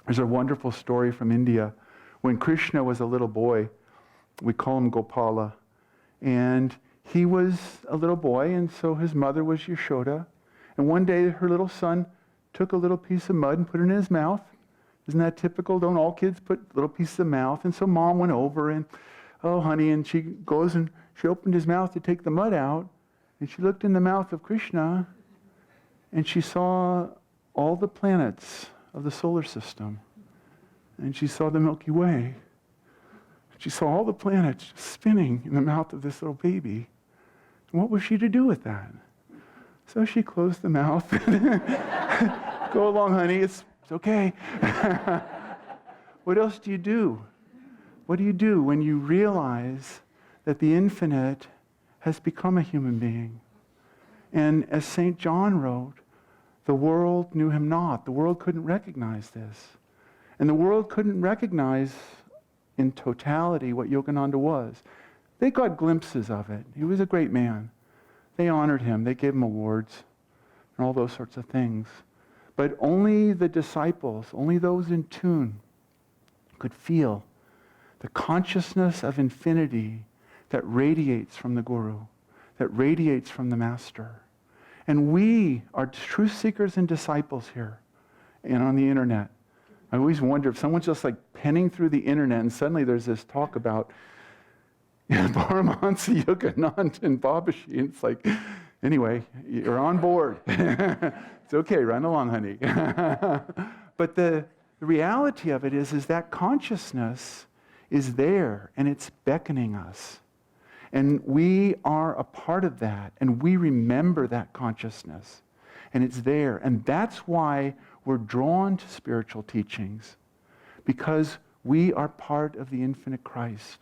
There's a wonderful story from India. When Krishna was a little boy, we call him Gopala, and he was a little boy, and so his mother was Yashoda. And one day her little son took a little piece of mud and put it in his mouth. Isn't that typical? Don't all kids put little pieces of mouth? And so mom went over and, oh honey, and she goes and she opened his mouth to take the mud out, and she looked in the mouth of Krishna, and she saw all the planets of the solar system. And she saw the Milky Way. She saw all the planets spinning in the mouth of this little baby. And what was she to do with that? So she closed the mouth. Go along, honey, it's okay. What else do you do? What do you do when you realize that the infinite has become a human being? And as St. John wrote, the world knew him not. The world couldn't recognize this. And the world couldn't recognize in totality what Yogananda was. They got glimpses of it. He was a great man. They honored him. They gave him awards and all those sorts of things. But only the disciples, only those in tune, could feel the consciousness of infinity that radiates from the Guru, that radiates from the Master. And we are truth seekers and disciples here and on the internet. I always wonder if someone's just like penning through the internet and suddenly there's this talk about Paramahansa Yogananda and Babaji. And it's like, anyway, you're on board. It's okay, run along, honey. But the reality of it is that consciousness is there and it's beckoning us. And we are a part of that, and we remember that consciousness, and it's there. And that's why we're drawn to spiritual teachings, because we are part of the infinite Christ.